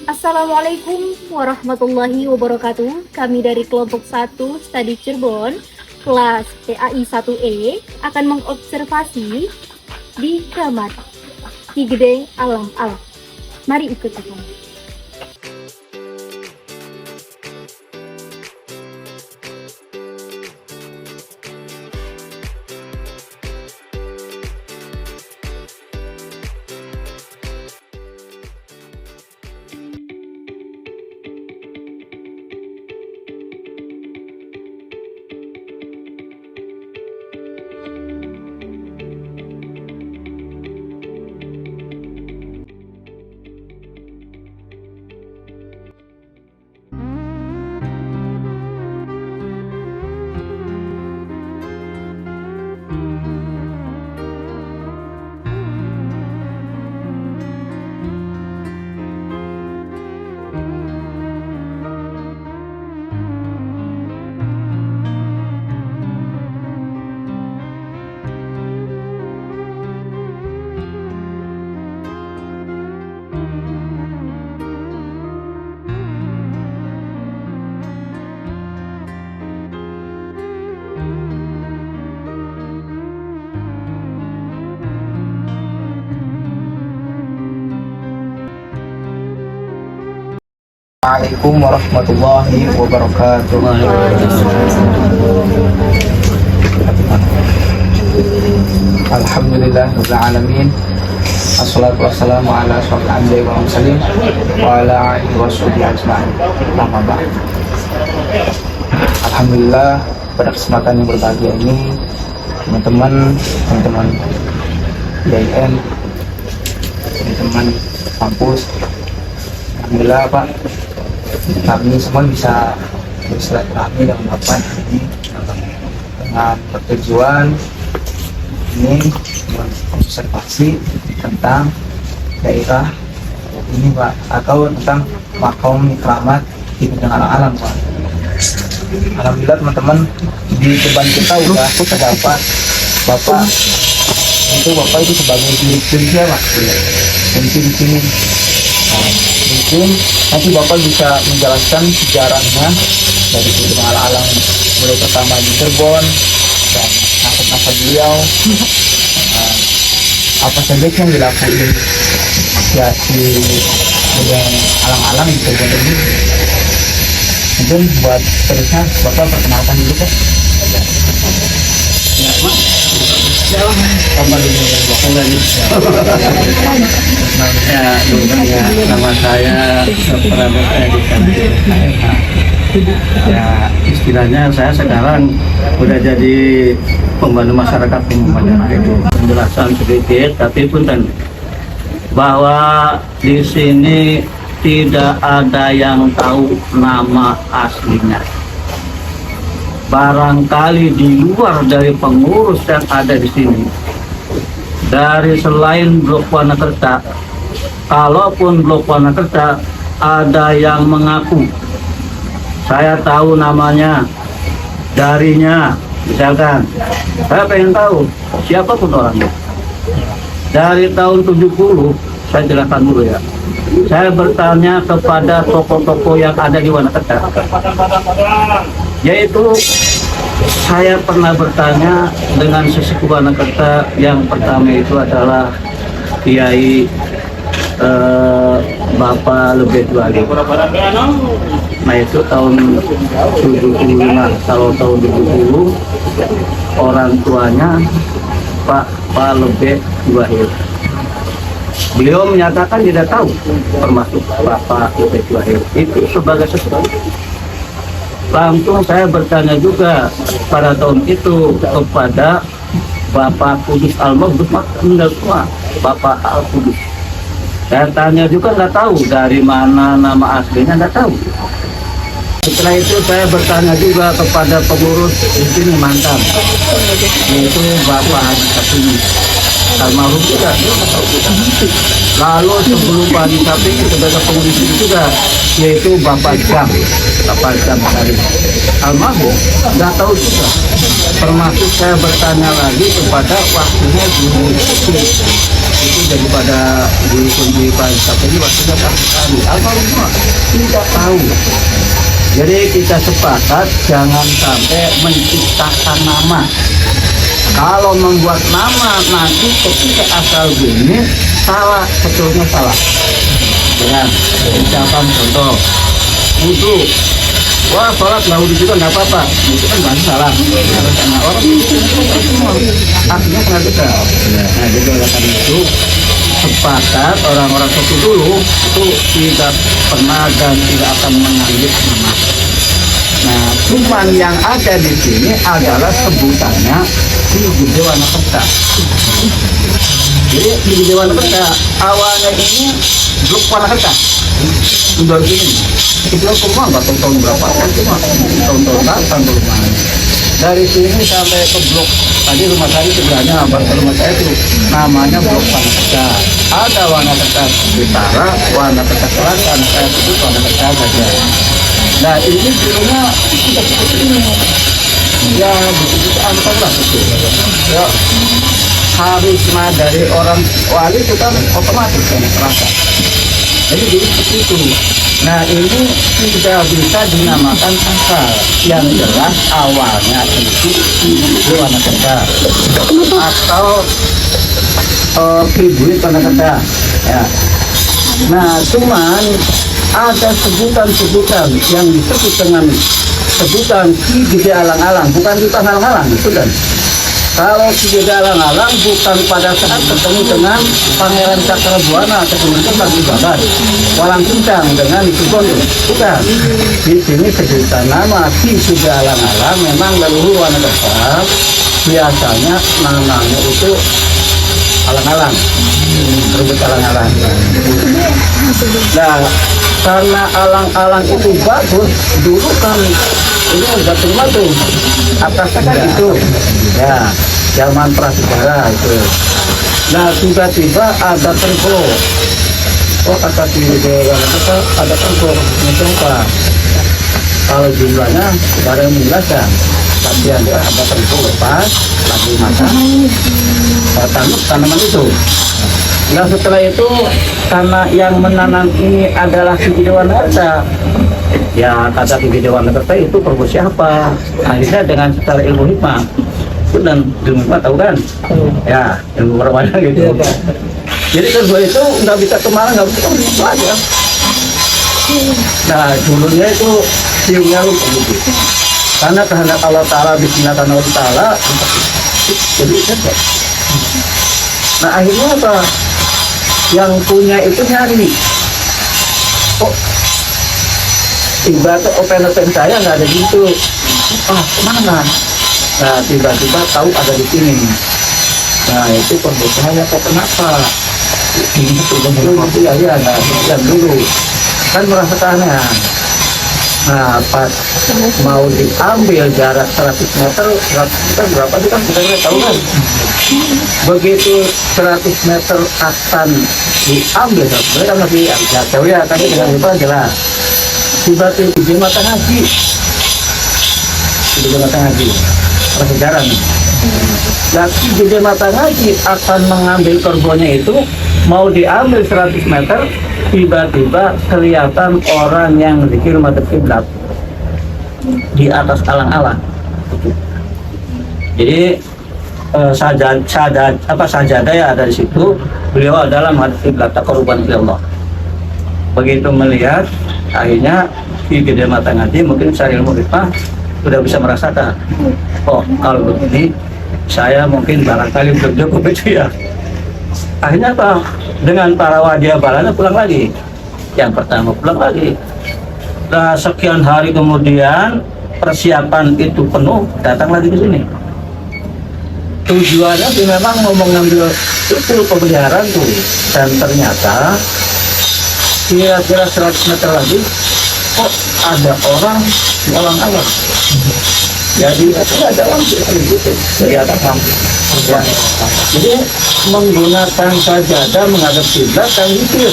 Assalamualaikum warahmatullahi wabarakatuh. Kami dari kelompok 1 Studi Cirebon, kelas PAI 1E akan mengobservasi di kamar Ki Gede Alam-Alam. Mari ikuti kami. Assalamualaikum warahmatullahi wabarakatuh. Alhamdulillahirabbil alamin. Assalatu wassalamu ala asyrofil anbiya'i wal mursalin wa ala alihi washabihi ajma'in. Amma ba'd. Alhamdulillah, pada kesempatan yang berbahagia ini teman-teman IAIN, teman-teman kampus, alhamdulillah Pak, kami semua bisa bersilaturahmi dengan Bapak ini dengan bertujuan ini mengobservasi tentang daerah ini Pak, atau tentang makom keramat di bidang alam Pak. Alhamdulillah teman-teman, di depan kita udah terdapat Bapak itu sebagai dirjen Pak, mungkin di sini. Mungkin nanti Bapak bisa menjelaskan sejarahnya dari bidang alam mulai pertama di Cirebon dan nasab beliau, apa saja yang dilakukan ya di bidang alam di Cirebon ini. Mungkin buat terusnya Bapak perkenalkan dulu Pak. Nama saya Prabowo ya, istilahnya saya sekarang udah jadi pembantu masyarakat penjelasan sedikit, tapi punten bahwa di sini tidak ada yang tahu nama aslinya. Barangkali di luar dari pengurus yang ada di sini, dari selain Blok Wanakerta, kalaupun Blok Wanakerta ada yang mengaku saya tahu namanya, darinya, misalkan saya pengen tahu siapapun orangnya dari tahun 70, saya jelaskan dulu ya. Saya bertanya kepada tokoh-tokoh yang ada di Wanakerta, yaitu saya pernah bertanya dengan sesepuh Wanakerta. Yang pertama itu adalah Kiai Bapak Lebet Wali. Nah itu tahun 75, kalau tahun 70 orang tuanya Pak Lebet Wahid. Beliau menyatakan tidak tahu, termasuk Bapak Lebet Wahid itu sebagai sesepuh. Langsung saya bertanya juga pada tahun itu kepada Bapak Kudus Al-Mahdud, meninggal semua, Bapak Al-Kudus. Saya tanya juga nggak tahu dari mana nama aslinya, nggak tahu. Setelah itu saya bertanya juga kepada pengurus di sini mantan, yaitu Bapak Haji Kasumi almarhum juga, dia nggak tahu juga. Lalu sebelum Pak Haji Kasumi sebagai pengurus ini juga, yaitu Bapak Jam Karim almarhum, nggak tahu juga. Termasuk saya bertanya lagi kepada waktunya Guru itu daripada guru kunci Pak ini waktunya tak sekali. Apa rumah? Tidak tahu. Jadi kita sepakat jangan sampai menciptakan nama. Kalau membuat nama nanti ketika asal bunyi salah, sebetulnya salah. Dengan ucapan contoh, wudhu, wah sholat nggak wudhu juga nggak apa-apa, itu kan bahasa salah. Karena orang itu artinya pernah betul. Nah jadi oleh karena itu sepakat orang-orang suku dulu itu tidak pernah dan tidak akan mengambil nama. Nah, cuman yang ada di sini adalah sebutannya di Gede Wanakerta. Jadi di Gede Wanakerta awalnya ini Blok Wanakerta. Udah gini, kita semua nggak tahu tahun berapa, cuma tahun-tahun belakang belum. Dari sini sampai ke blok tadi rumah saya sebelahnya, rumah saya itu namanya Blok Wanakerta. Ada Wanakerta Utara, Wanakerta Selatan, saya sebut Wanakerta saja. Nah ini dulunya kita seperti ini, ya begitu angkat lah itu. Ya karisma dari orang wali itu kan otomatis kan terasa. Jadi seperti itu. Nah ini tidak bisa dinamakan asal, yang jelas awalnya itu Wanakerta atau Tribunit Wanakerta. Ya. Nah cuman ada sebutan-sebutan yang disebut dengan sebutan Ki Gede Alang-alang, bukan kita halang-halang itu kan. Kalau Ki Gede Alang-alang bukan pada saat ketemu dengan Pangeran Cakrabuana atau kemudian lagi babat Walang Sungsang dengan itu bukan. Di sini sebutan nama Ki Gede Alang-alang memang leluhur Wanakerta biasanya namanya itu alang-alang, terbit alang-alang. Nah, karena alang-alang itu bagus, dulu kan ini udah terima tuh, atasnya kan itu, ya, zaman prasejarah itu. Nah, tiba-tiba ada tengkolo. Oh, kata di Wanakerta ada tengkolo, macam apa? Kalau jumlahnya barang mula kan. Tapi ada tengkolo lepas lagi makan tanaman itu. Nah setelah itu karena yang menanam ini adalah Ki Gede Wanakerta, ya kata Ki Gede Wanakerta itu perlu siapa? Akhirnya dengan secara ilmu hikmah itu dan ilmu hikmah tahu kan? Ya ilmu permainan gitu. Jadi kedua itu nggak bisa kemana, nggak bisa itu aja. Nah dulunya itu siungnya lu begitu. Karena kehendak Allah Ta'ala, bismillah Allah Ta'ala, jadi cepat. Nah akhirnya apa? Yang punya itu nyari. Kok tiba-tiba open saya nggak ada gitu. Ah kemana? Nah tiba-tiba tahu ada di sini. Nah itu perbuatannya kok kenapa? Ini sudah dulu ya, nah dulu kan merasa aneh. Nah pas mau diambil jarak 100 meter berapa sih kan kita tahu kan. Begitu 100 meter akan diambil, mereka masih jauh ya, tapi dengan itu jelas. Tiba-tiba di mata ngaji, sejarah nih. Lagi di mata ngaji akan mengambil korbannya itu, mau diambil 100 meter, tiba-tiba kelihatan orang yang zikir madhab kiblat di atas alang-alang. Jadi sajadah ya ada di situ. Beliau adalah madhab kiblat taqarruban ila Allah. Begitu melihat, akhirnya Ki Gede Mata Ngaji mungkin secara ilmu hikmah sudah bisa merasakan. Oh kalau begini saya mungkin barangkali belum cukup itu ya. Akhirnya apa? Dengan para wajah balanya pulang lagi. Yang pertama pulang lagi. Nah, sekian hari kemudian persiapan itu penuh, datang lagi ke sini. Tujuannya sih memang mau mengambil itu pemeliharaan tuh, dan ternyata kira-kira 100 meter lagi kok ada orang di alang-alang. Jadi ada orang di atas ya. Jadi menggunakan sajadah menghadap kiblat dan zikir.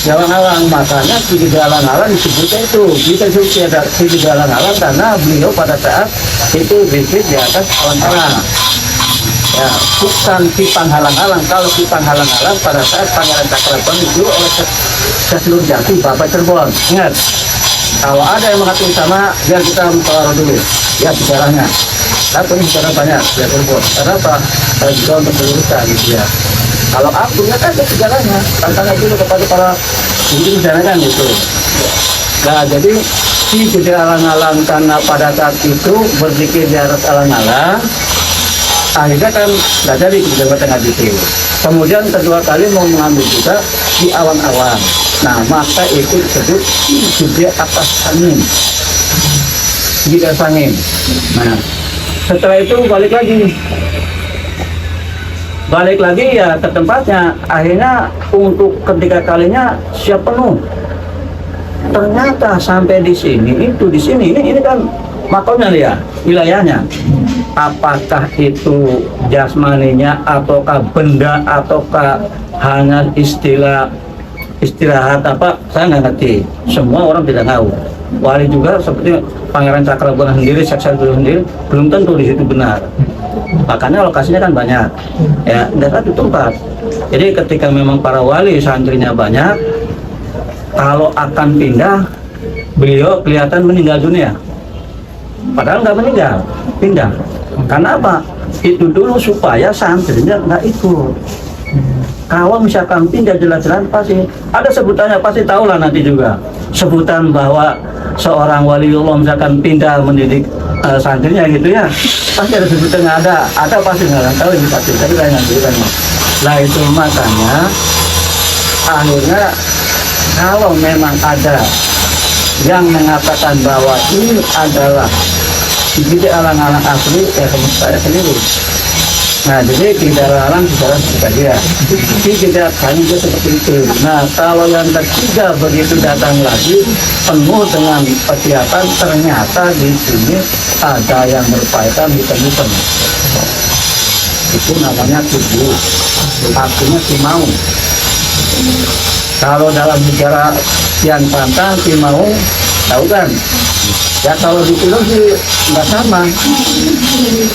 Jalan-alang, makanya Ki Gede Alang-alang disebutnya itu. Kita suci ada Ki Gede Alang-alang karena beliau pada saat itu zikir di atas alang-alang. Ya, bukan Kipang halang-halang. Kalau Kipang halang-halang pada saat Pangeran Cakrabon itu oleh Seslur Jati Bapak Cirebon. Ingat, kalau ada yang mengatakan sama, biar kita mengkalau dulu. Ya sejarahnya. Tapi ini sejarah banyak ya Cirebon. Karena apa? Saya juga untuk meluruskan gitu ya. Kalau aku ya kan sejarahnya, tantangnya dulu kepada para ini kan gitu. Nah jadi si tidak alang-alang karena pada saat itu berpikir di atas alang-alang. Akhirnya kan nggak jadi ke tengah gitu. Kemudian kedua kali mau mengambil juga di awan-awan. Nah maka itu disebut juga atas angin, di atas angin. Nah setelah itu balik lagi ya ke tempatnya. Akhirnya untuk ketiga kalinya siap penuh. Ternyata sampai di sini ini kan makomnya ya, wilayahnya. Apakah itu jasmaninya ataukah benda ataukah hanya istirahat apa, saya nggak ngerti. Semua orang tidak tahu. Wali juga seperti Pangeran Cakrabon sendiri, Seksa dulu sendiri, belum tentu di situ benar. Makanya lokasinya kan banyak, ya nggak satu tempat. Jadi ketika memang para wali santrinya banyak, kalau akan pindah, beliau kelihatan meninggal dunia. Padahal nggak meninggal, pindah. Karena apa? Itu dulu supaya santrinya nggak ikut. Kalau misalkan pindah jelas-jelas pasti ada sebutannya, pasti tahulah nanti juga. Sebutan bahwa seorang waliullah misalkan pindah mendidik santrinya gitu ya, pasti ada sebutannya, ada pasti nggak tahu ini pasti. Tapi saya nggak kan. Nah itu makanya akhirnya kalau memang ada yang mengatakan bahwa ini adalah tidak alang-alang asli, ya saya sendiri. Nah jadi tidak alang secara saja, tidak hanya seperti itu. Nah kalau yang ketiga begitu datang lagi penuh dengan persiapan, ternyata di sini ada yang berkaitan hitam-hitam. Itu namanya tubuh, artinya Timau. Kalau dalam bicara yang pantang Timau, tahu kan? Ya kalau di film sih nggak sama,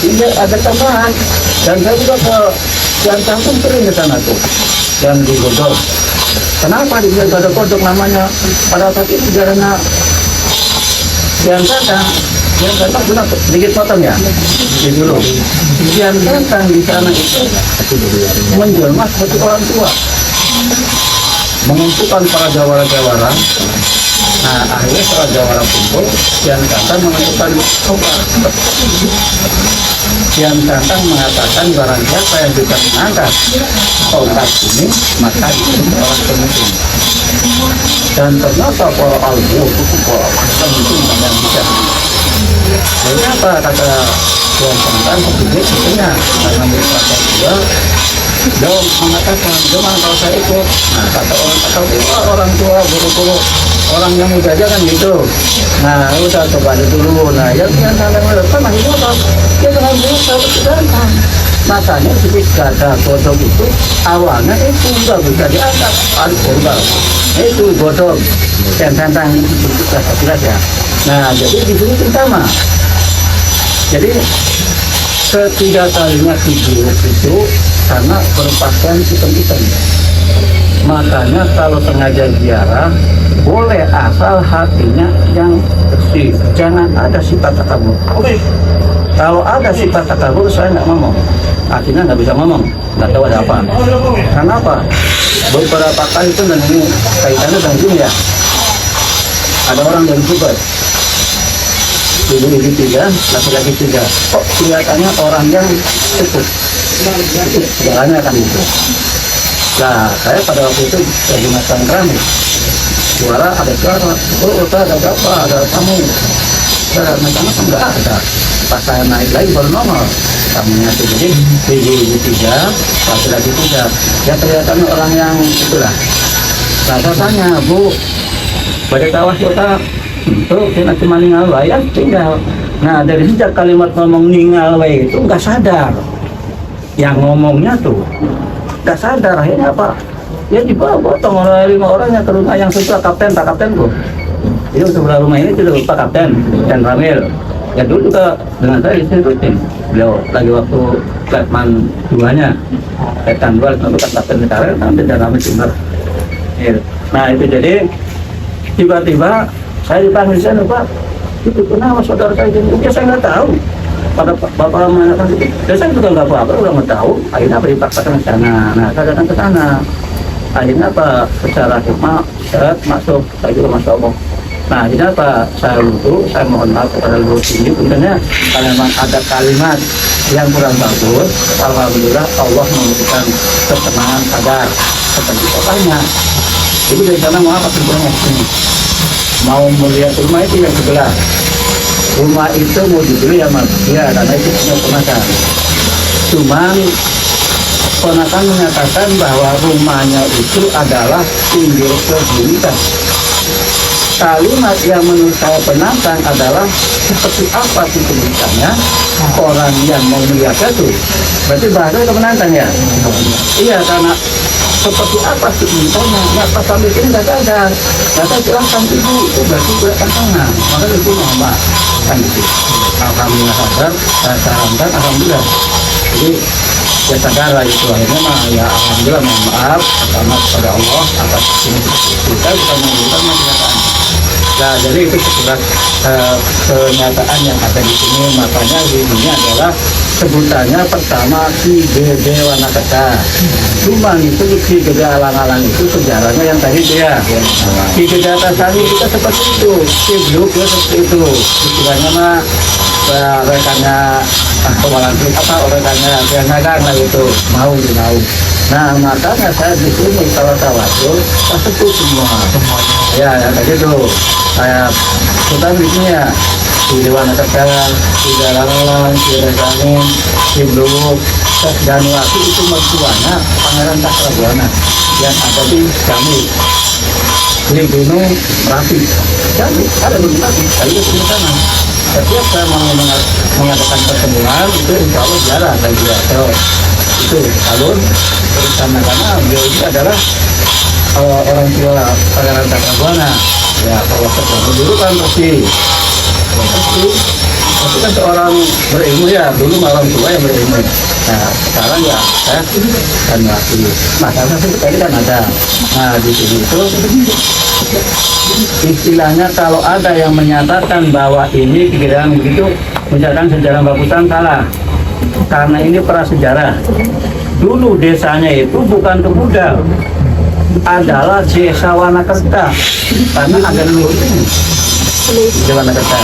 ini ada tambahan. Dan saya juga ke Sian Santang sering ke sana tuh, dan di Godok. Kenapa dibilang Godok namanya? Pada saat itu karena Sian Santang benar sedikit potong ya, di dulu. Sian Santang di sana itu menjelma seperti orang tua, mengumpulkan para jawara-jawara. Nah akhirnya setelah jawara kumpul, Sian Santang menentukan obat. Sian Santang mengatakan barang siapa yang bisa mengangkat obat ini maka itu orang pemimpin. Dan ternyata para albu itu para pemimpin yang bisa. Akhirnya apa kata Sian Santang begini sebetulnya karena mereka juga jauh mengatakan cuma kalau saya ikut. Nah kata orang tua guru-guru orang yang muda aja kan gitu. Nah udah coba dulu. Nah yang Santang melakukan masih bodoh, dia dengan berusaha berkedangan. Makanya ketika ada bodoh itu awalnya itu nggak bisa diangkat alkohol. Itu bodoh dan Santang itu jelas ya. Nah jadi di sini sama. Jadi ketiga kalinya tujuh itu karena berpakaian hitam-hitam. Makanya kalau sengaja ziarah boleh asal hatinya yang bersih, jangan ada sifat takabur. Kalau ada sifat takabur saya nggak ngomong, artinya nggak bisa ngomong, nggak tahu ada apa. Karena apa? Beberapa kali itu dan ini kaitannya dengan ini ya. Ada orang dari Subang, ibu-ibu tiga, laki-laki tiga. Kok kelihatannya orang yang cukup segalanya kan itu. Nah, saya pada waktu itu lagi makan rame. Suara ada suara, ada berapa, ada tamu. Saya macam-macam nggak ada. Pas saya naik lagi baru normal. Tamunya itu jadi ibu tiga, laki-laki tiga. Ya kelihatannya orang yang itulah. Nah, saya tanya, Bu, pada kawas kota itu kita cuma ningal wae ya tinggal. Nah, dari sejak kalimat ngomong ningal wae itu nggak sadar. Yang ngomongnya tuh nggak sadar, akhirnya apa? Ya dibawa potong oleh 5 orang yang ke rumah yang sebelah kapten, Pak Kapten tuh. Jadi sebelah rumah ini sudah Pak Kapten dan Ramil. Ya dulu juga dengan saya istri rutin. Beliau lagi waktu Batman 2-nya, Batman 2 itu kan Kapten Negara, nanti dalam timur. Nah itu jadi tiba-tiba saya dipanggil sana, Pak, itu kenapa saudara saya gini? Ya saya nggak tahu. Pada bapak mengatakan itu, ya saya juga nggak apa-apa, udah nggak tahu. Akhirnya apa dipaksakan ke sana. Nah saya datang ke sana. Akhirnya apa secara hikmah masuk, saya juga masuk omong. Nah, akhirnya apa? Saya lutu, saya mohon maaf kepada lutu ini. Sebenarnya kalau memang ada kalimat yang kurang bagus, alhamdulillah Allah memberikan ketenangan sadar seperti kotanya. Jadi dari sana mau apa sebenarnya? Mau melihat rumah itu yang sebelah. Rumah itu mau dibeli ya mas, ya karena itu punya ponakan. Cuman ponakan menyatakan bahwa rumahnya itu adalah pinggir kebumitan. Kalimat yang menurut saya penantang adalah seperti apa sih pendidikannya orang yang mau melihat itu. Berarti bahasa itu menantang ya? Iya, karena seperti apa sih pendidikannya? Nggak pas sampai ini nggak ada. Nggak silahkan ibu, itu berarti beratkan tangan. Maka ibu mama kan gitu. Alhamdulillah sadar, saya sarankan alhamdulillah. Jadi ya sadar lah itu akhirnya mah ya alhamdulillah mohon maaf pertama kepada Allah atas ini kita bisa menggunakan kenyataan. Nah jadi itu sekilas kenyataan yang ada di sini. Makanya ini adalah sebutannya pertama Ki Gede Wanaketa. Cuma itu Ki Gede Alang-Alang itu sejarahnya yang tadi dia Ki Gede Atasani kita seperti itu, Ki Bluk ya seperti itu istilahnya mah rekannya kewalantik apa rekannya kenagang lah itu mau. Nah makanya saya di sini kalau tawasul sebut semua ya tadi itu saya kita bikinnya di Dewan Negara, di Dalang, di Resanin, di Bluk, dan waktu itu mertuanya Pangeran Cakrabuana yang ada di Jambi di Gunung Merapi. Jadi ada Gunung Merapi, saya itu di sana. Setiap saya mau mengadakan pertemuan itu insya Allah jarang saya juga itu alun bersama karena beliau ini adalah orang tua Pangeran Cakrabuana. Ya kalau ketemu dulu kan pasti kan seorang berilmu ya, dulu orang tua yang berilmu. Nah sekarang ya saya dan lagi masalah itu tadi kan ada. Nah di sini itu istilahnya kalau ada yang menyatakan bahwa ini kira-kira begitu misalkan sejarah bagusan salah karena ini prasejarah. Dulu desanya itu bukan Teguda, adalah Desa Wanakerta karena ada leluhur ini di Wanakerta.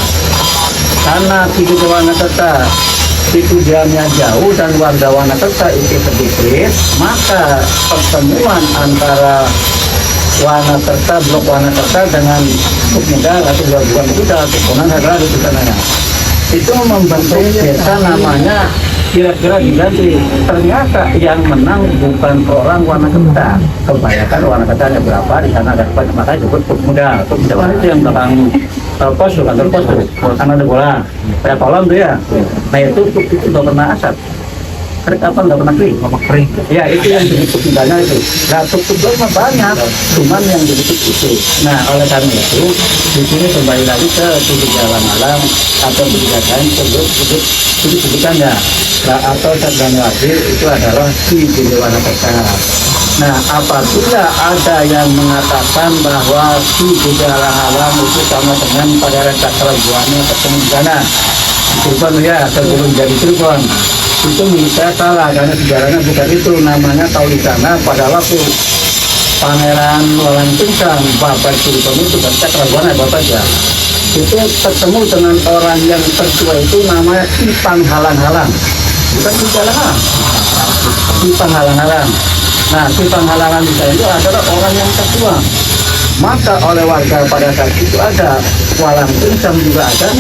Karena di Wanakerta itu jamnya jauh dan warga Wanakerta itu sedikit, maka pertemuan antara Wanakerta, blok Wanakerta dengan Sukmida atau bukan itu adalah Tukunan adalah di sana. Itu membentuk desa namanya kira-kira diganti. Ternyata yang menang bukan orang Wanakerta. Kebanyakan Wanakerta hanya berapa di sana ada banyak, makanya disebut Sukmida. Sukmida itu yang belakang pos, kantor pos tuh, kan ada bola, kayak kolam tuh ya. Nah itu udah pernah asap. Kering apa nggak pernah kering? Ya itu yang ditutup tinggalnya itu. Nah tutup mah banyak, cuman yang ditutup itu. Nah oleh karena itu di sini kembali lagi ke tujuh jalan alam atau kebijakan sebutannya. Nah atau Januari itu adalah si Wanakerta. Nah apabila ada yang mengatakan bahwa si alang-alang itu sama dengan Pangeran Cakrabuana ketemu di sana Cirebon ya, sebelum jadi Cirebon itu menurut saya salah karena sejarahnya bukan itu. Namanya tahu di sana pada waktu Pangeran Walangsungsang Bapak Cirebon itu dan Cakrabuana Bapak ya itu ketemu dengan orang yang tertua itu namanya Ipang Halang-Halang, bukan Halang-Halang, Ipang Halang-Halang. Nah Ipang Halang-Halang itu adalah orang yang tertua. Maka oleh warga pada saat itu ada Walangsungsang juga ada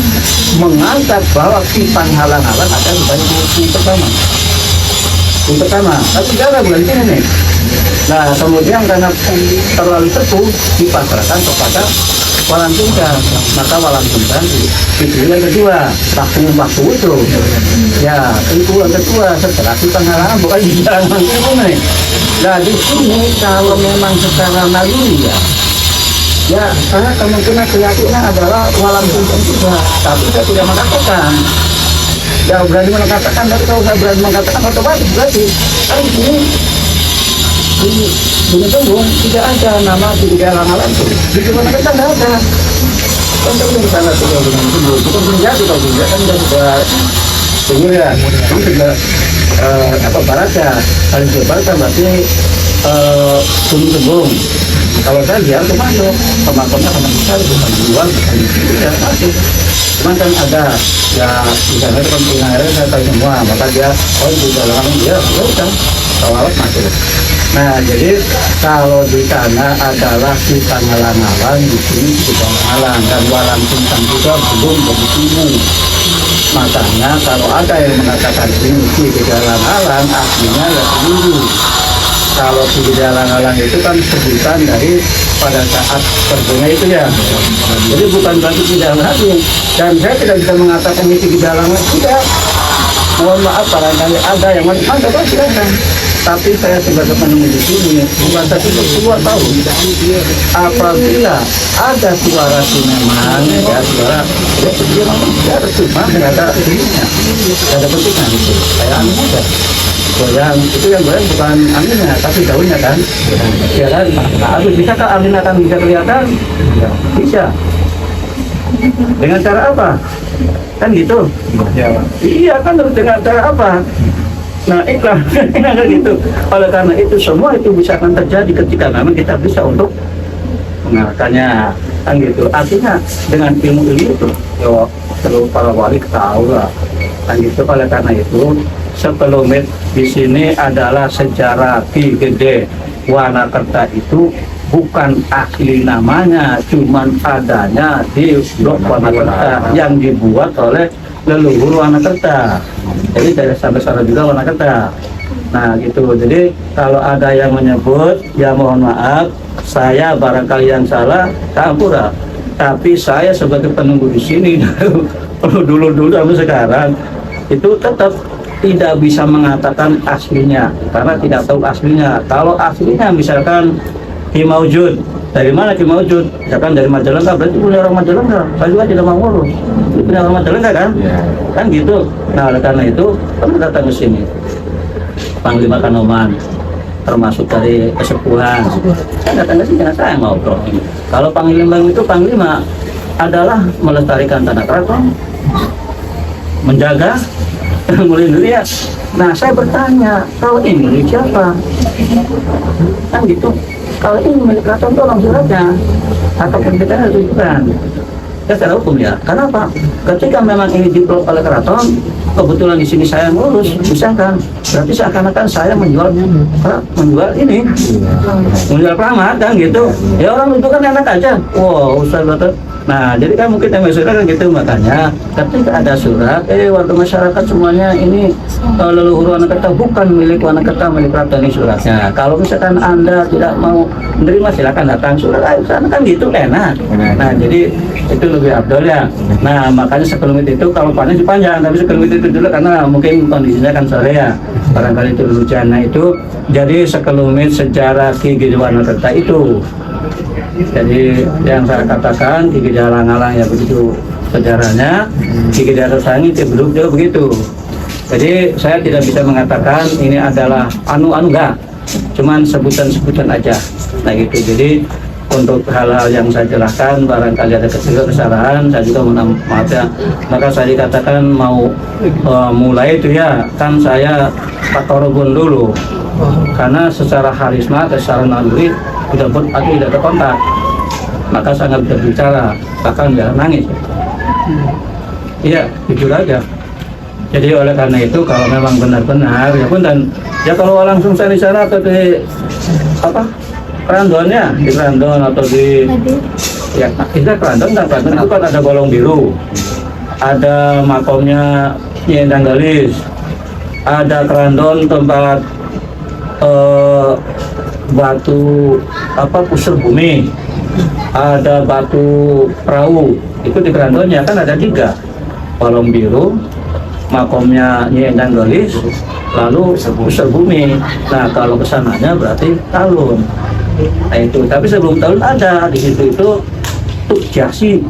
mengangkat bahwa Ipang Halang-Halang ada sebagai yang pertama. Tapi jaga bukan ini nih. Nah kemudian karena terlalu teguh dipasrahkan kepada Walangsungsang, maka Walangsungsang itu yang kedua waktu itu ya itu yang kedua setelah Ipang Halang-Halang bukan di jalan nih. Nah di sini kalau memang secara naluri ya Ya, saya kemungkinan keyakinan adalah walang sungsang juga, tapi saya tidak mengatakan. Ya berani mengatakan, tapi kalau saya berani mengatakan otomatis berarti kan di Gunung Tembung tidak ada nama di alang-alang itu. Di Gunung kita tidak ada. Kan tapi di sana sudah Gunung Tembung, bukan menjadi kalau tidak kan sudah timur ya, itu juga barat ya, paling ke barat kan berarti Gunung Tembung. Kalau saya lihat itu masuk, pemakamnya sama besar, bukan di luar, bukan di sini ya masuk. Cuman kan ada ya di sana itu kan punya airnya saya tahu semua, maka dia di dalam dia udah awal masuk. Nah jadi kalau di sana adalah kita ngalang-alang, di sini kita ngalang dan walang sungsang juga belum begitu. Makanya kalau ada yang mengatakan ini di alang-alang, aslinya ya keliru. Kalau di alang-alang itu kan sebutan dari pada saat terbunya itu ya. Jadi bukan berarti tidak lagi. Dan saya tidak bisa mengatakan itu di alang-alang tidak. Mohon maaf barangkali ada yang ada silakan. Tapi saya sebagai penemu di sini bukan satu keluar tahu. Apabila ada suara sineman, ya suara dia ada cuma nggak ada ininya, nggak ada bentuknya gitu. Kayak anu aja. Goyang itu yang goyang bukan anginnya tapi daunnya kan. Ya kan? Nah, bisa kan angin akan bisa kelihatan? Bisa. Dengan cara apa? Kan gitu. Iya kan dengan cara apa? Nah iklan gitu. Oleh karena itu semua itu bisa akan terjadi ketika memang kita bisa untuk mengalahkannya kan gitu. Artinya dengan ilmu itu ya perlu para wali tahu lah kan gitu. Oleh karena itu sepelumit di sini adalah sejarah Ki Gede Wanakerta itu bukan asli namanya, cuman adanya di blok Wanakerta yang dibuat oleh leluhur Wanakerta. Jadi dari sampai sana juga Wanakerta. Nah gitu. Jadi kalau ada yang menyebut, ya mohon maaf, saya barangkali yang salah, campur. Tapi saya sebagai penunggu di sini dulu sampai sekarang itu tetap tidak bisa mengatakan aslinya karena tidak tahu aslinya. Kalau aslinya misalkan Ki Maujud, dari mana Ki Maujud? Misalkan dari Majalengka, berarti punya orang Majalengka. Saya juga tidak mau ngurus. Punya orang Majalengka kan? Kan gitu. Nah oleh karena itu kami datang ke sini. Panglima Kanoman, termasuk dari kesepuhan. Saya datang ke sini karena saya ngobrol. Kalau Panglima itu Panglima adalah melestarikan tanah keraton, menjaga, melindungi ya. Nah saya bertanya, kalau ini milik siapa? Kan gitu. Kalau ini milik keraton tolong suratnya atau kita tunjukkan. Ya secara hukum ya. Kenapa? Ketika memang ini diplot oleh keraton, kebetulan di sini saya ngurus, misalkan, berarti seakan-akan saya menjual ini, menjual keramat kan gitu. Ya orang itu kan enak aja. Wow, Ustaz Bapak. Nah, jadi kan mungkin yang surat kan gitu, makanya ketika ada surat, warga masyarakat semuanya ini leluhur Wanakerta bukan milik Wanakerta, milik keraton ini suratnya. Kalau misalkan Anda tidak mau menerima silakan datang surat ayo sana kan gitu enak. Nah, jadi itu lebih abdol ya. Nah, makanya sebelum itu kalau panen dipanjang, tapi sebelum itu dulu karena mungkin kondisinya kan sore ya. Barangkali itu hujan. Nah, itu jadi sekelumit sejarah Ki Gede Wanakerta itu. Jadi yang saya katakan Ki Gede Alang-alang ya begitu sejarahnya, Ki Gede Arsangi itu juga begitu. Jadi saya tidak bisa mengatakan ini adalah anu enggak, cuman sebutan-sebutan aja. Nah gitu. Jadi untuk hal-hal yang saya jelaskan barangkali ada kesalahan, saya juga mohon maaf ya. Maka saya dikatakan mau mulai itu ya kan saya patorobon dulu karena secara harisma dan secara naluri sudah tidak ada kontak, maka sangat berbicara bahkan dia nangis. Iya jujur aja. Jadi oleh karena itu kalau memang benar-benar ya pun dan ya kalau langsung saya di sana atau di apa Kerandonnya di Kerandon atau di ya kita Kerandon dan Kerandon itu kan ada Golong Biru, ada makomnya Nyi Endang Gelis, ada Kerandon tempat batu apa pusar bumi, ada batu perahu itu di Kerandonnya kan ada 3, Golong Biru, makomnya Nyi Endang Gelis, lalu pusar bumi. Nah kalau kesananya berarti Talun. Nah itu, tapi sebelum tahun ada di situ itu tuk jasi,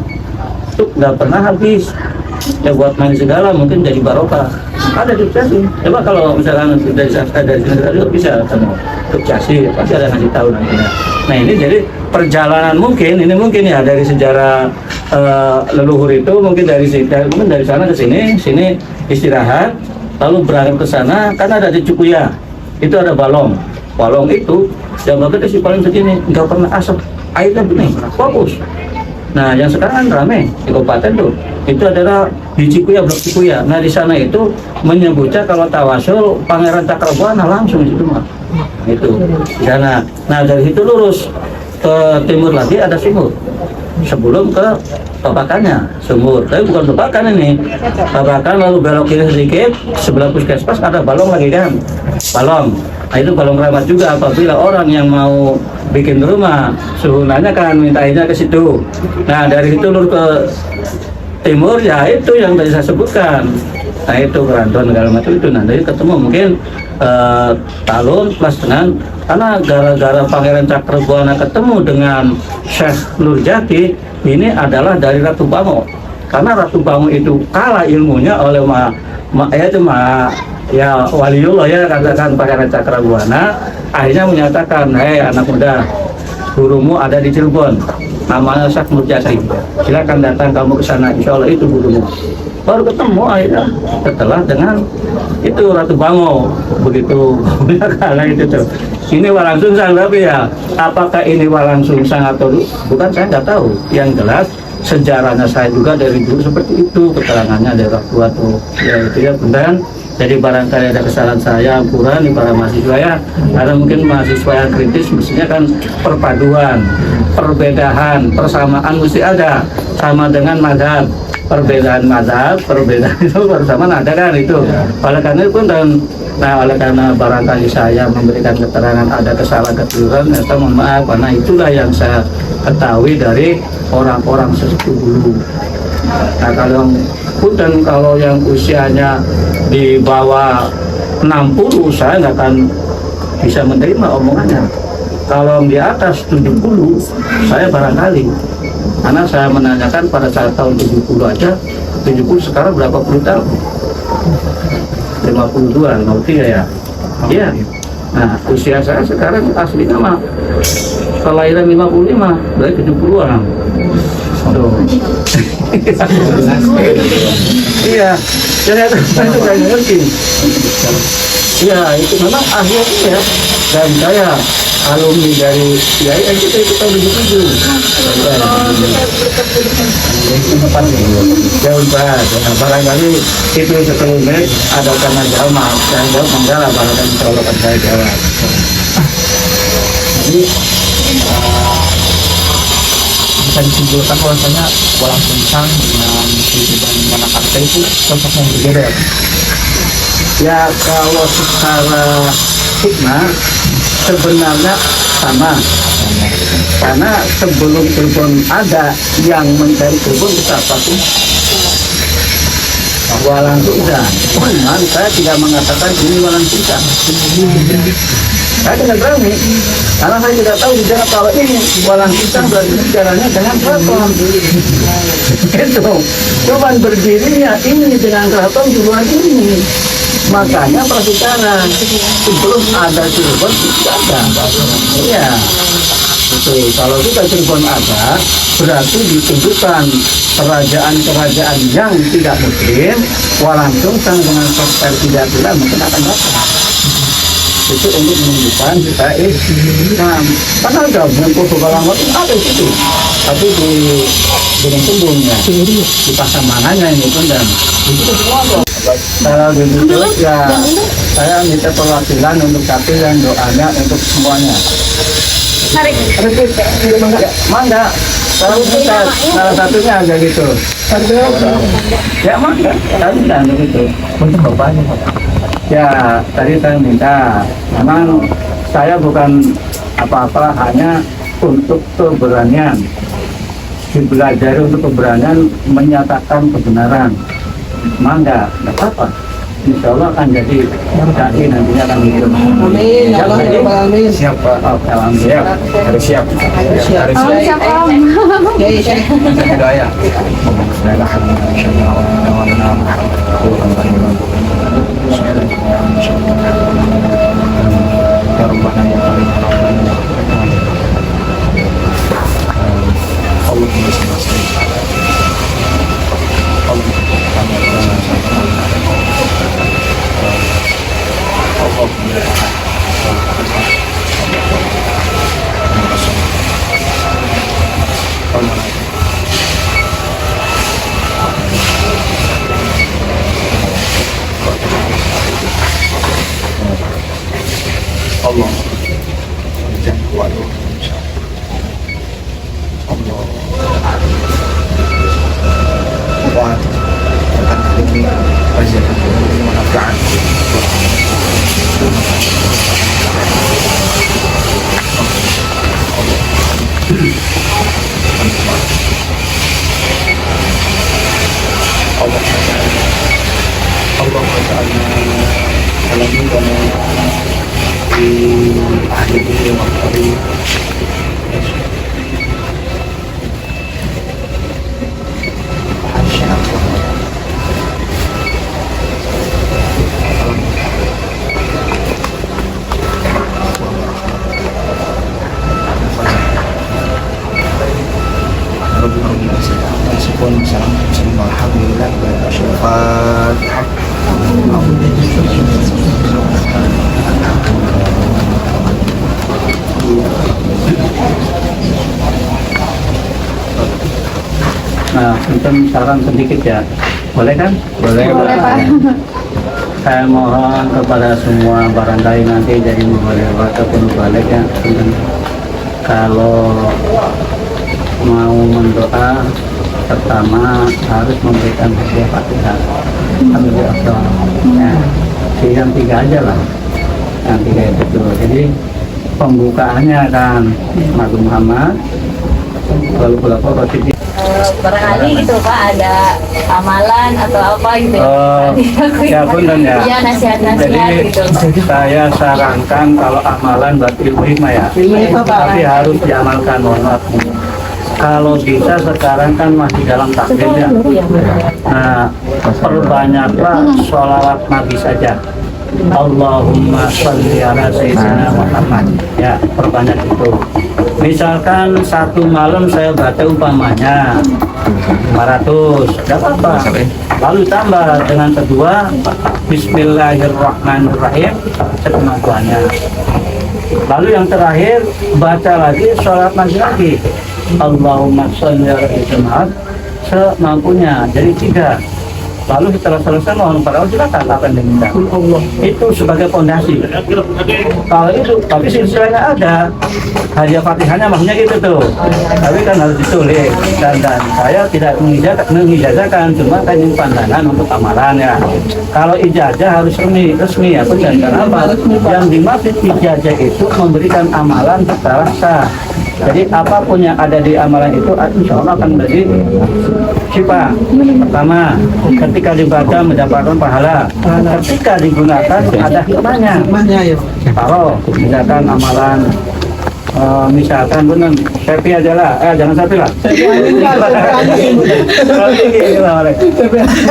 tuk nggak pernah habis. Ya buat main segala mungkin jadi barokah. Ada tuk jasi. Coba kalau misalkan dari negara bisa ketemu tuk jasi, pasti ada ngasih tahu nantinya. Nah ini jadi perjalanan mungkin ya dari sejarah leluhur itu mungkin mungkin dari sana ke sini istirahat, lalu berangkat ke sana karena ada di Cukuya itu ada balong itu yang bagus sih paling segini, nggak pernah asap, airnya bening, fokus. Nah yang sekarang kan rame di kabupaten tuh, itu adalah di Cikuya, Blok Cikuya. Nah di sana itu menyebutnya kalau tawasul Pangeran Cakrabuana langsung di situ mah. Itu di sana. Nah dari situ lurus ke timur lagi ada sumur. Sebelum ke Babakannya sumur, tapi bukan Babakan ini. Babakan lalu belok kiri sedikit, sebelah puskesmas ada balong lagi kan, balong. Nah itu balong keramat juga apabila orang yang mau bikin rumah suhunannya kan minta airnya ke situ. Nah dari situ lurus ke timur ya itu yang tadi saya sebutkan. Nah itu kerantuan segala macam itu. Nah dari ketemu mungkin Talun plus dengan karena gara-gara Pangeran Cakrabuana ketemu dengan Syekh Nurjati ini adalah dari Ratu Bango. Karena Ratu Bango itu kalah ilmunya oleh ya waliullah ya katakan Pangeran Cakrabuana, akhirnya menyatakan, hei anak muda, gurumu ada di Cirebon, namanya Syekh Nurjati, silakan datang kamu ke sana, insya Allah itu gurumu. Baru ketemu akhirnya setelah dengan itu Ratu Bango begitu kalah itu tuh. Ini Walang Sungsang tapi ya apakah ini Walang Sungsang atau bukan saya nggak tahu. Yang jelas sejarahnya saya juga dari dulu seperti itu, keterangannya dari orang tua tuh ya itu ya benar. Jadi barangkali ada kesalahan saya, ampura nih para mahasiswa ya, karena mungkin mahasiswa yang kritis mestinya kan perpaduan, perbedaan, persamaan mesti ada, sama dengan mazhab, perbedaan mazhab, perbedaan itu bersama ada kan itu. Oleh karena itu pun oleh karena barangkali saya memberikan keterangan ada kesalahan kekeliruan, ternyata mohon maaf karena itulah yang saya ketahui dari orang-orang sesepuh dulu. Nah kalau yang usianya di bawah 60 saya nggak akan bisa menerima omongannya. Kalau di atas 70 saya barangkali, karena saya menanyakan pada saat tahun 70 aja, 70 sekarang berapa puluh tahun? 52, 53 ya? Iya. Nah usia saya sekarang aslinya mah kelahiran 55, berarti 70-an. Iya, ternyata saya nggak ngerti. Iya, itu memang akhirnya ya. Dan saya alumni dari IAIN kita tahun 77. Jauh banget. Barangkali itu sekelumit ada karena jamaah dan jawab menggala barangkali kalau saya jawab. Jadi bisa disimpulkan bahwasanya Walang Sungsang dengan kehidupan Wanakarta itu sosok yang berbeda. Ya kalau secara hikmah sebenarnya sama, karena sebelum Cirebon ada yang mencari Cirebon kita apa sih? Walang Sungsang. Cuman saya tidak mengatakan ini Walang Sungsang. Saya tidak berani, karena saya tidak tahu sejarah kalau ini Walang Sungsang berarti sejarahnya dengan keraton. Itu, cuman berdirinya ini dengan keraton duluan ini. Makanya prasejarah sebelum ada Cirebon tidak ada. Iya, betul. Kalau kita Cirebon ada, berarti ditunjukkan kerajaan-kerajaan yang tidak muslim, Walang Sungsang dengan sosok tidak bilang mungkin akan datang. Itu untuk menunjukkan kita Islam. Karena ada bungkus Walang itu ada di situ, tapi di Gunung Tembung ya, di Pasamangannya ini pun dan itu semua kok. Kalau begitu ya saya minta perwakilan untuk satu yang doanya untuk semuanya. Tarik. Mangga. Kalau kita salah satunya aja gitu. Ya mangga. Tadi kan begitu. Untuk bapaknya. Ya tadi saya minta. Memang saya bukan apa-apa, hanya untuk keberanian. Dipelajari untuk keberanian menyatakan kebenaran. Mangga, nggak apa-apa. insya Allah akan jadi dai nantinya akan hidup. Amin. Ya Allah, ya Rabbal Alamin. Siap Pak. Alhamdulillah. Harus siap. Harus Oh, siap. siapa Om? Kiai Syekh. Hidayah. Allah. Alhamdulillah. Nah, untuk saran sedikit ya, boleh kan? Boleh. Boleh Pak. Saya mohon kepada semua barangkali nanti jadi boleh ataupun balik ya, kalau mau mendoa pertama harus memberikan hadiah Fatihah. Alhamdulillah. Ya, yang 3 aja lah, yang 3 itu tuh. Jadi pembukaannya kan Nabi Muhammad, lalu berapa roti. Barangkali gitu Pak, ada amalan atau apa gitu. Ya punten ya. Iya, nasihat-nasihat gitu. Jadi saya sarankan kalau amalan buat ilmu hikmah ya, tapi harus diamalkan, mohon maaf. Kalau bisa sekarang kan masih dalam takdir ya. Nah, perbanyaklah sholawat Nabi saja. Allahumma sholli ala sayyidina Muhammad. Ya, perbanyak itu. Misalkan satu malam saya baca umpamanya 500, tidak apa-apa. Lalu tambah dengan kedua, Bismillahirrahmanirrahim, sekemampuannya. Lalu yang terakhir, baca lagi sholat Nabi lagi. Allahumma sholli ala sayyidina Muhammad, semampunya. Jadi 3. Lalu setelah selesai mohon para Allah silakan apa yang diminta. Itu sebagai fondasi. Kalau itu, tapi silsilahnya ada. Hadiah Fatihahnya maksudnya gitu tuh. Tapi kan harus ditulis. Dan saya tidak mengijazahkan, cuma kan ini pandangan untuk amalan ya. Kalau ijazah harus resmi ya, benar. Karena apa? Yang dimaksud ijazah itu memberikan amalan secara sah. Jadi apapun yang ada di amalan itu insya Allah akan menjadi syifa. Pertama, ketika dibaca mendapatkan pahala. Ketika digunakan ada hikmahnya. Kalau misalkan amalan misalkan benar sepi aja lah, jangan sepi lah.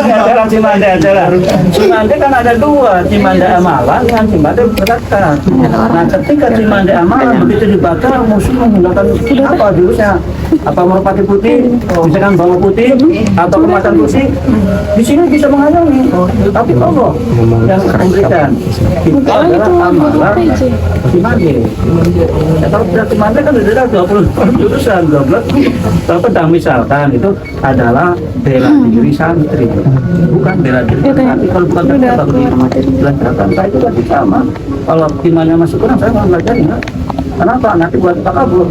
Jalan Cimande aja lah. Cimande kan ada 2, Cimande amalan dan Cimande berkata. Nah, ketika Cimande amalan begitu dibakar, musuh menggunakan apa jurusnya? Apa merpati putih, misalkan bawang putih atau kemasan putih, di sini bisa menghalangi. Tapi Allah yang memberikan. Itu adalah amalan Cimande. Kalau tidak Cimande kan sudah 20 jurusan, 12. Kalau pedang misalkan itu adalah bela diri santri, bukan bela diri santri. Kalau bukan belajarkan, saya juga sama. Kalau imannya masih kurang, saya mau belajarnya. Kenapa? Nanti buat tak kabur.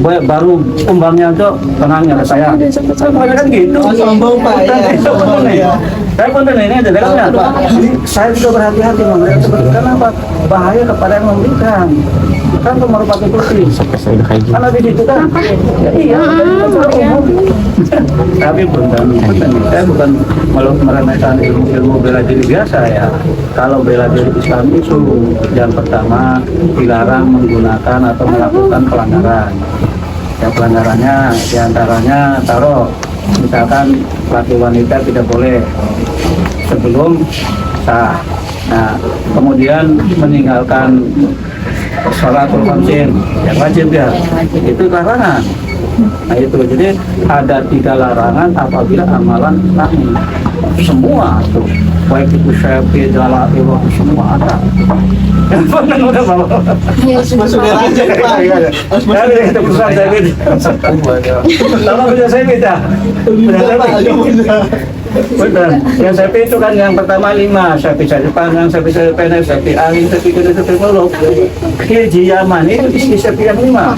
Baru umbangnya itu tenangnya ke saya. Kan gitu. Sombong Pak. Bukan, Ya. Saya pun ini ada dalamnya. Jadi saya juga berhati-hati memberikan seperti kenapa bahaya kepada yang memberikan. Kan itu merupakan putih. Karena di situ kan, ya iya, tapi bukan, saya bukan meremehkan ilmu bela diri biasa ya. Kalau bela diri Islam itu yang pertama dilarang menggunakan atau melakukan pelanggaran. Yang pelanggarannya diantaranya taruh misalkan laki wanita tidak boleh sebelum sah. Nah, kemudian meninggalkan sholatul khamsin yang wajib ya, itu larangan. Nah itu, jadi ada 3 larangan apabila amalan kami semua tuh, baik itu syafi, jalal, itu semua ada. Yang penting udah bawa. Masuk aja Pak. Ada kita pesan saya beda. Lama bisa saya beda. Betul. Yang sapi itu kan yang pertama 5, sapi sapi panjang, sapi sapi pendek, sapi angin, sapi gede, sapi meluk. Hiji Yaman itu isi sapi yang 5.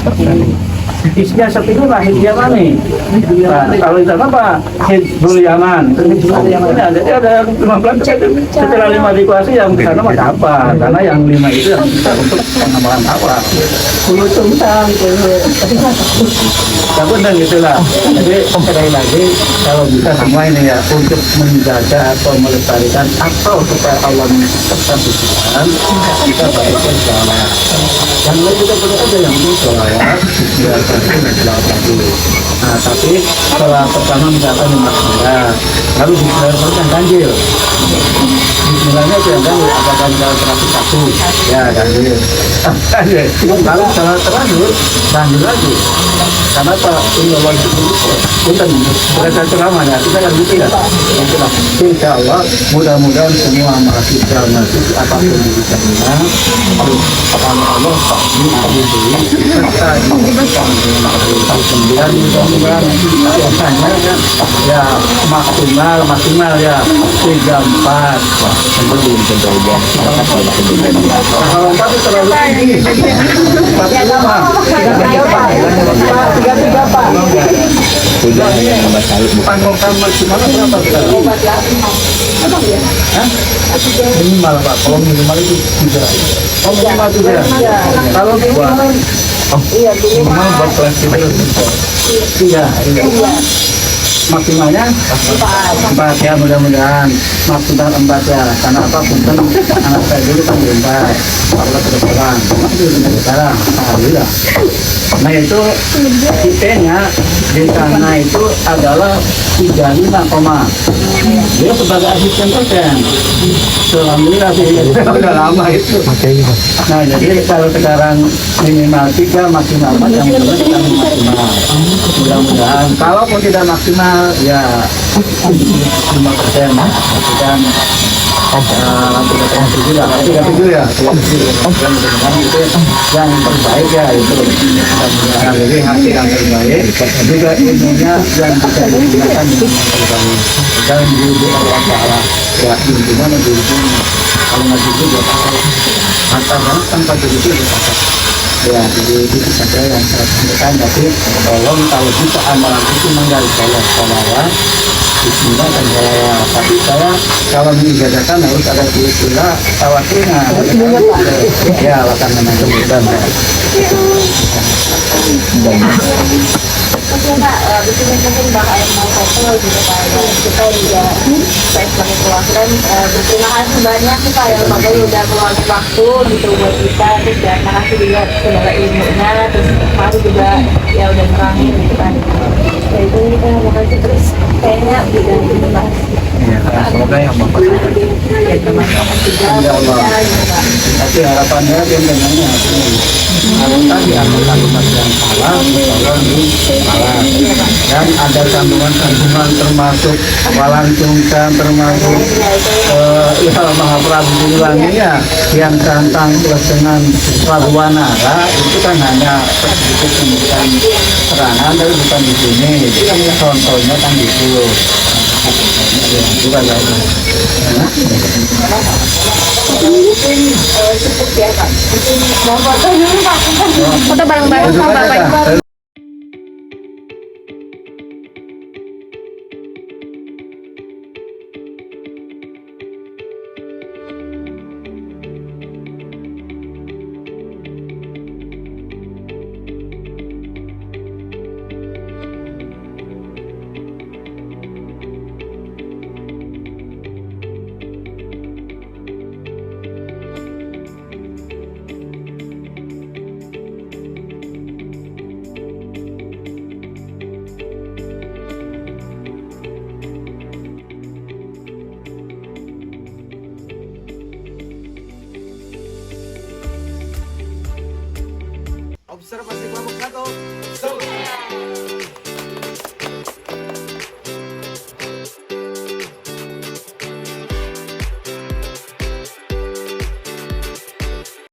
Isinya sapi itu lah Hiji Yaman nih. Nah, kalau itu apa? Hizbul Yaman. Hizbul Yaman ini ada 15 setelah 5 dikuasai yang sana mah apa? Karena yang 5 itu yang bisa untuk pengembangan awal. Kulit tentang ya benar gitulah. Jadi sekali lagi kalau bisa semua ini ya untuk menjaga atau melestarikan atau supaya Allah menetapkan tujuan kita baikkan sholat. Yang lain juga boleh aja yang itu sholat ya satu. Nah tapi setelah pertama misalkan 5 lalu bismillah yang ganjil. Bismillahnya itu yang ganjil apakah dalam 101 ya ganjil. Kalau sholat terlanjur ganjil lagi. Karena apa? Ini wajib bukan mereka ceramahnya kita kan gitu ya. Itulah. Insya Allah mudah-mudahan semua amal kita masuk apapun yang kita bilang. Allah pasti serta dan mudah-mudahan biasanya kan ya maksimal ya 3-4 sebelum terjadi. Kalau 4 itu terlalu tinggi. 33 Pak. Sudah yang nambah kali Panggokan maksimal berapa kali? Hah? Minimal Pak, kalau minimal itu 3. Oh minimal 3. Kalau 2 Iya, minimal buat kelas kita 3. Maksimalnya 4 ya, mudah-mudahan maksimal 4 ya. Karena apa punten anak saya dulu kan 4 kalau kedokteran sekarang alhamdulillah. Nah itu IP-nya di sana itu adalah 35, dia sebagai asisten dosen. Alhamdulillah sih udah lama itu. Nah jadi kalau sekarang minimal 3 maksimal 4 yang mudah kita maksimal. Mudah-mudahan kalaupun tidak maksimal ya 5% dan yang terbaik ya itu jadi hasil yang terbaik juga ilmunya yang bisa digunakan dan diuji Allah Ta'ala ya intinya menjadi kalau ngaji itu buat antar tanpa begitu ya jadi itu saja yang saya sampaikan. Tapi tolong kalau bisa amalan itu menggali Allah Bismillah dan saya, tapi saya kalau mengibadah harus ada istilah tawasulnya ya akan menentukan Pak, mungkin bahaya mau foto gitu Pak, kita juga saya sebagai perwakilan berterima kasih banyak sih Pak yang Bapak udah meluangkan waktu gitu buat kita, terus ya makasih juga semoga ilmunya, terus makasih juga ya udah terangin gitu kan. Ya itu kita makasih terus kayaknya udah gitu Pak. ya semoga yang Bapak ya Allah. Tapi harapannya dia dengannya harus tadi ada kalimat yang salah, Allah salah. Dan ada sambungan-sambungan termasuk walang sungkan, termasuk ya Mahaprabhu bilangnya yang tentang plus dengan Warwanara itu kan hanya sedikit memberikan serangan, tapi bukan di sini. Itu kan contohnya kan gitu. Bukan ya. Mungkin cukup ya Pak. Mungkin mau foto dulu Pak. Foto bareng-bareng sama Bapak Ibu.